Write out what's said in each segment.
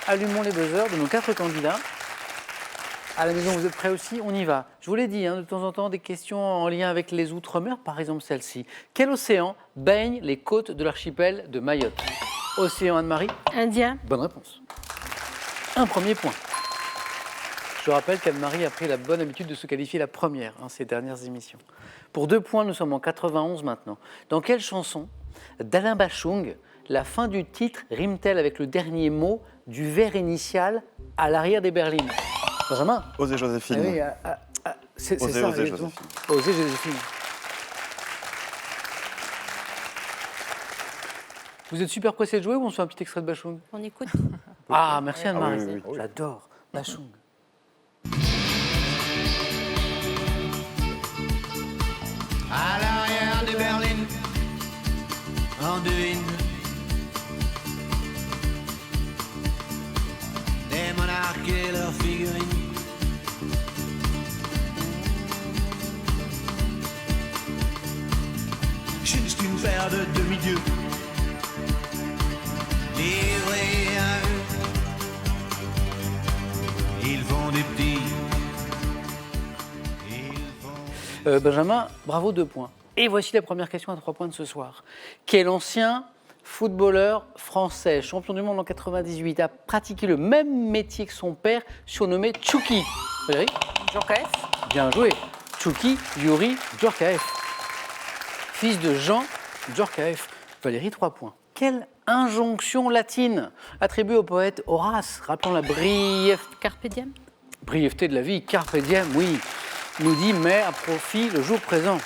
allumons les buzzers de nos 4 candidats. À la maison, vous êtes prêts aussi? On y va. Je vous l'ai dit, de temps en temps, des questions en lien avec les Outre-mer, par exemple celle-ci. Quel océan baigne les côtes de l'archipel de Mayotte? Océan Anne-Marie? Indien. Bonne réponse. Un premier point. Je rappelle qu'Anne-Marie a pris la bonne habitude de se qualifier la première ces dernières émissions. Pour 2 points, nous sommes en 91 maintenant. Dans quelle chanson d'Alain Bachung, la fin du titre rime-t-elle avec le dernier mot du vers initial à l'arrière des berlines? Benjamin? Osez Joséphine. Ah oui, c'est Osez, ça, osez, exactement. Joséphine. Osez Joséphine. Vous êtes super pressé de jouer ou on se fait un petit extrait de Bachung? On écoute. Ah, merci Anne-Marie. Ah oui, oui, oui. J'adore Bachung. À l'arrière de Berlin, en devine des monarques et leurs figurines. Juste une paire de demi-dieux livrés à eux. Ils font des petits. Benjamin, bravo, 2 points. Et voici la première question à 3 points de ce soir. Quel ancien footballeur français, champion du monde en 98, a pratiqué le même métier que son père, surnommé Tchouki? Valérie? Djorkaeff. Bien joué. Tchouki Yuri Djorkaeff. Fils de Jean Djorkaeff. Valérie, 3 points. Quelle injonction latine attribuée au poète Horace, rappelons la Carpe diem. brièveté de la vie, carpe diem, oui, nous dit mais à profit le jour présent.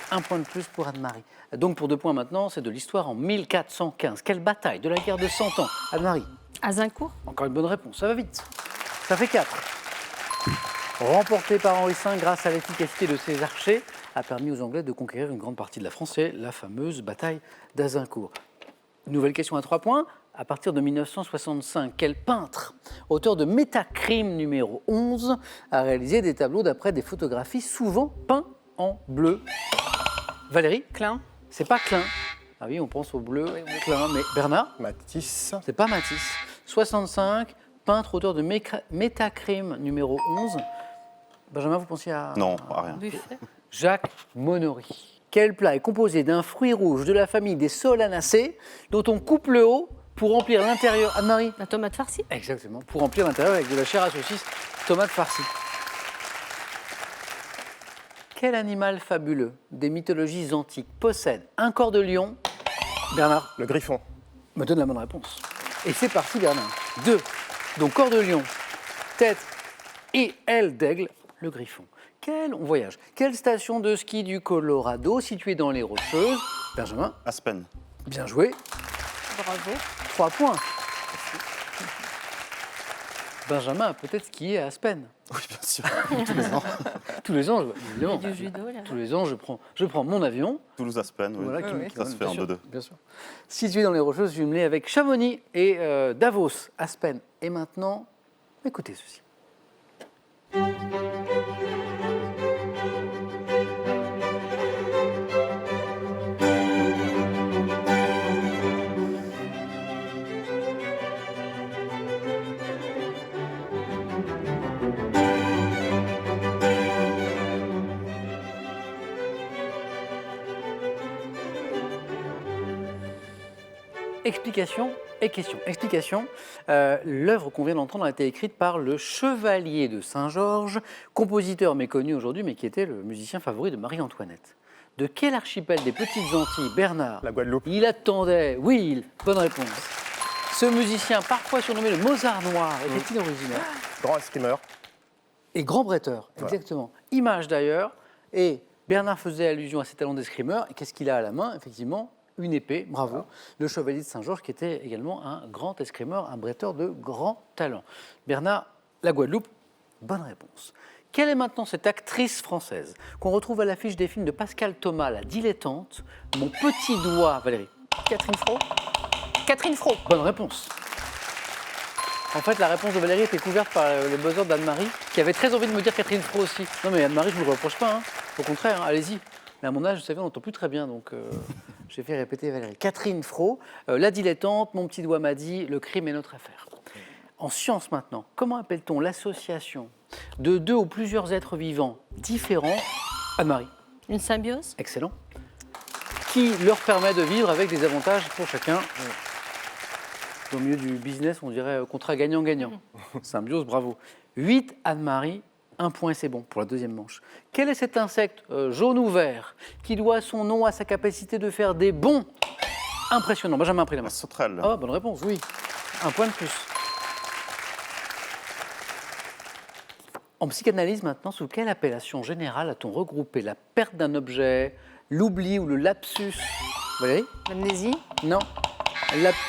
1 point de plus pour Anne-Marie. Donc pour 2 points maintenant, c'est de l'histoire en 1415. Quelle bataille de la guerre de 100 ans? Anne-Marie? Azincourt. Encore une bonne réponse, ça va vite. Ça fait 4. Remporté par Henri V grâce à l'efficacité de ses archers, a permis aux Anglais de conquérir une grande partie de la France, c'est la fameuse bataille d'Azincourt. Nouvelle question à 3 points. À partir de 1965, quel peintre, auteur de Métacrime numéro 11, a réalisé des tableaux d'après des photographies souvent peints en bleu? Valérie? Klein. C'est pas Klein. Ah oui, on pense au bleu, Klein, mais Bernard? Matisse. C'est pas Matisse. 65, peintre, auteur de Métacrime numéro 11. Benjamin, vous pensiez à... Non, à rien. Buffet. Jacques Monory. Quel plat est composé d'un fruit rouge de la famille des solanacées dont on coupe le haut pour remplir l'intérieur? Anne-Marie? La tomate farcie. Exactement, pour remplir l'intérieur avec de la chair à saucisse, tomate farcie. Quel animal fabuleux des mythologies antiques possède un corps de lion? Bernard Le griffon. me donne la bonne réponse. Et c'est parti Bernard. 2. Donc corps de lion, tête et aile d'aigle, le griffon. On voyage. Quelle station de ski du Colorado située dans les Rocheuses? Benjamin? Aspen. Bien joué. Bravo. 3 points. Benjamin a peut-être skié à Aspen. Oui, bien sûr. Tous les ans. Tous les ans, évidemment. Du judo, là. Tous les ans, je prends mon avion. Toulouse-Aspen, oui. Voilà, oui. Ça se fait en 2-2. Bien sûr. Situé dans les Rocheuses, jumelé avec Chamonix et Davos, Aspen. Et maintenant, écoutez ceci. Explication et question. Explication, l'œuvre qu'on vient d'entendre a été écrite par le Chevalier de Saint-Georges, compositeur méconnu aujourd'hui, mais qui était le musicien favori de Marie-Antoinette. De quel archipel des Petites Antilles, Bernard? La Guadeloupe. Il attendait, oui, bonne réponse. Ce musicien, parfois surnommé le Mozart noir, était-il originaire? Grand escrimeur. Et grand bretteur, Voilà. exactement. Image d'ailleurs, et Bernard faisait allusion à ses talents d'escrimeur, et qu'est-ce qu'il a à la main? Effectivement, une épée, bravo. Voilà. Le chevalier de Saint-Georges, qui était également un grand escrimeur, un bretteur de grand talent. Bernard, la Guadeloupe, bonne réponse. Quelle est maintenant cette actrice française qu'on retrouve à l'affiche des films de Pascal Thomas, la dilettante, Mon petit doigt, Valérie? Catherine Fro. Catherine Fro. Bonne réponse. En fait, la réponse de Valérie était couverte par le buzzer d'Anne-Marie, qui avait très envie de me dire Catherine Fro aussi. Non mais Anne-Marie, je ne vous le reproche pas, hein. Au contraire, hein, allez-y. Mais à mon âge, vous savez, on n'entend plus très bien, donc j'ai fait répéter Valérie. Catherine Fro, la dilettante, Mon petit doigt m'a dit, Le crime est notre affaire. En science maintenant, comment appelle-t-on l'association de deux ou plusieurs êtres vivants différents, Anne-Marie, Une symbiose. excellent, qui leur permet de vivre avec des avantages pour chacun. Au milieu du business, on dirait contrat gagnant-gagnant. Symbiose, bravo. 8, Anne-Marie, 1 point, c'est bon pour la deuxième manche. Quel est cet insecte jaune ou vert qui doit son nom à sa capacité de faire des bonds impressionnants? Benjamin a pris la main. La sauterelle. Ah, bonne réponse, oui. 1 point de plus. En psychanalyse maintenant, sous quelle appellation générale a-t-on regroupé la perte d'un objet, l'oubli ou le lapsus? Valérie? L'amnésie. Non.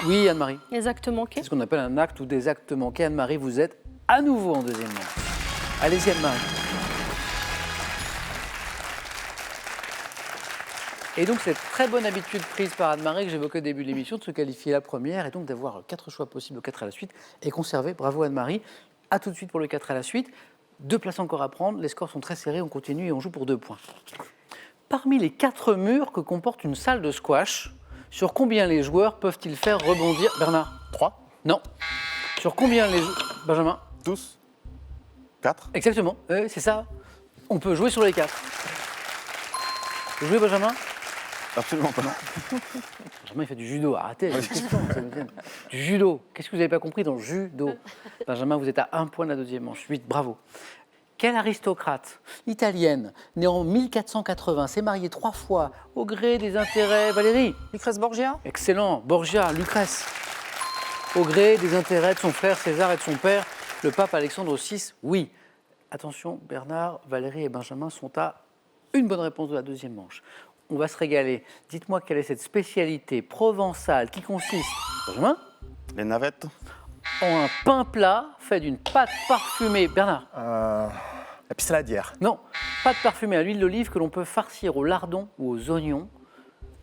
Oui, Anne-Marie. Les actes manqués. C'est ce qu'on appelle un acte ou des actes manqués. Anne-Marie, vous êtes à nouveau en deuxième manche. Allez-y, Anne-Marie. Et donc, cette très bonne habitude prise par Anne-Marie que j'évoquais au début de l'émission, de se qualifier la première et donc d'avoir 4 choix possibles, 4 à la suite, et conserver. Bravo Anne-Marie. A tout de suite pour le 4 à la suite. 2 places encore à prendre. Les scores sont très serrés. On continue et on joue pour 2 points. Parmi les 4 murs que comporte une salle de squash, sur combien les joueurs peuvent-ils faire rebondir? Bernard? 3, Non. Sur combien les Benjamin? 12, 4. Exactement, c'est ça. On peut jouer sur les 4. Vous jouez, Benjamin? Absolument pas. Benjamin, il fait du judo. Arrêtez, il y a une question, ça me gêne. Du judo. Qu'est-ce que vous n'avez pas compris dans le judo? Benjamin, vous êtes à 1 point de la deuxième manche. 8, bravo. Quelle aristocrate italienne, née en 1480, s'est mariée 3 fois au gré des intérêts... Valérie? Lucrèce Borgia. Excellent. Borgia, Lucrèce. Au gré des intérêts de son frère César et de son père, le pape Alexandre VI, oui. Attention, Bernard, Valérie et Benjamin sont à une bonne réponse de la deuxième manche. On va se régaler. Dites-moi quelle est cette spécialité provençale qui consiste, Benjamin, Les navettes. en un pain plat fait d'une pâte parfumée. Bernard? La pissaladière. Non, pâte parfumée à l'huile d'olive que l'on peut farcir au lardon ou aux oignons.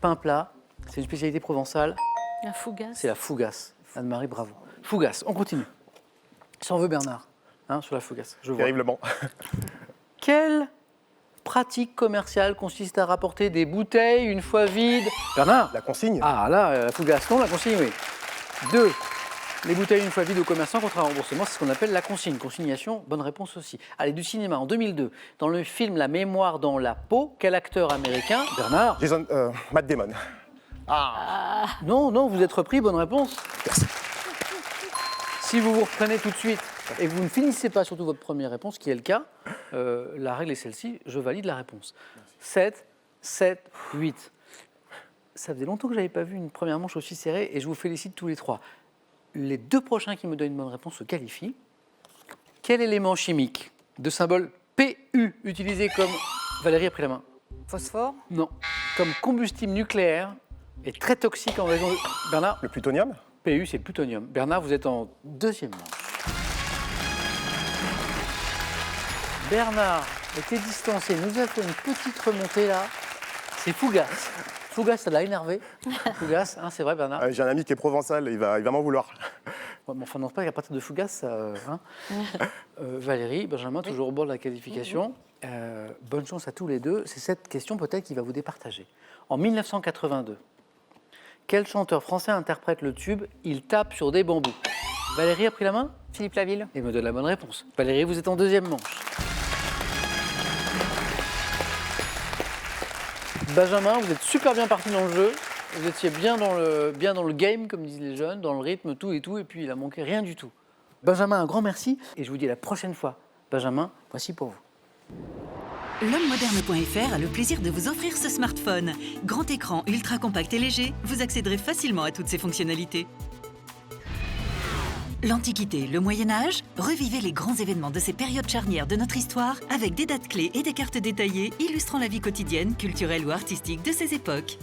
Pain plat, c'est une spécialité provençale, La fougasse. c'est la fougasse. Anne-Marie, bravo. Fougasse, on continue. S'en veut Bernard, sur la fougasse, je vois. Terriblement. Quelle pratique commerciale consiste à rapporter des bouteilles une fois vides? Bernard? La consigne. Ah là, la fougasse, non, la consigne, oui. 2. Les bouteilles une fois vides au commerçant contre un remboursement, c'est ce qu'on appelle la consigne. Consignation, bonne réponse aussi. Allez, du cinéma, en 2002, dans le film La mémoire dans la peau, quel acteur américain? Bernard? Jason, Matt Damon. Non, vous êtes repris, bonne réponse. Si vous vous reprenez tout de suite et que vous ne finissez pas surtout votre première réponse, qui est le cas, la règle est celle-ci, je valide la réponse. 7, 8. Ça faisait longtemps que je n'avais pas vu une première manche aussi serrée et je vous félicite tous les 3. Les 2 prochains qui me donnent une bonne réponse se qualifient. Quel élément chimique de symbole PU utilisé comme... Valérie a pris la main. Phosphore. Non. Comme combustible nucléaire est très toxique en raison de... Bernard? Le plutonium. PU, c'est le plutonium. Bernard, vous êtes en deuxième manche. Bernard était distancé, nous a fait une petite remontée là. C'est Fougasse. Fougasse, ça l'a énervé. Fougasse, c'est vrai Bernard? J'ai un ami qui est provençal, il va m'en vouloir. Ouais, mais enfin, non, pas qu'à partir de Fougasse, Valérie, Benjamin, toujours au bord de la qualification. Bonne chance à tous les deux. C'est cette question peut-être qui va vous départager. En 1982, quel chanteur français interprète le tube « Il tape sur des bambous » Valérie a pris la main Philippe Laville. et me donne la bonne réponse. Valérie, vous êtes en deuxième manche. Benjamin, vous êtes super bien parti dans le jeu. Vous étiez bien dans le game, comme disent les jeunes, dans le rythme, tout, et puis il a manqué rien du tout. Benjamin, un grand merci, et je vous dis à la prochaine fois. Benjamin, voici pour vous. L'hommemoderne.fr a le plaisir de vous offrir ce smartphone. Grand écran, ultra compact et léger, vous accéderez facilement à toutes ses fonctionnalités. L'Antiquité, le Moyen-Âge, revivez les grands événements de ces périodes charnières de notre histoire avec des dates clés et des cartes détaillées illustrant la vie quotidienne, culturelle ou artistique de ces époques.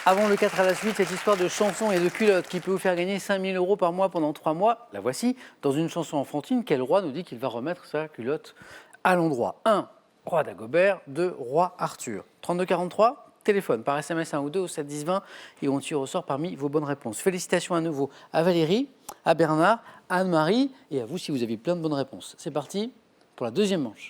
Avant le 4 à la suite, cette histoire de chansons et de culottes qui peut vous faire gagner 5 000 € par mois pendant 3 mois, la voici. Dans une chanson enfantine, quel roi nous dit qu'il va remettre sa culotte à l'endroit? 1. Roi Dagobert. 2. Roi Arthur. 3243, téléphone par SMS 1 ou 2 au 7 10 20 et on tire au sort parmi vos bonnes réponses. Félicitations à nouveau à Valérie, à Bernard, à Anne-Marie et à vous si vous avez plein de bonnes réponses. C'est parti pour la deuxième manche.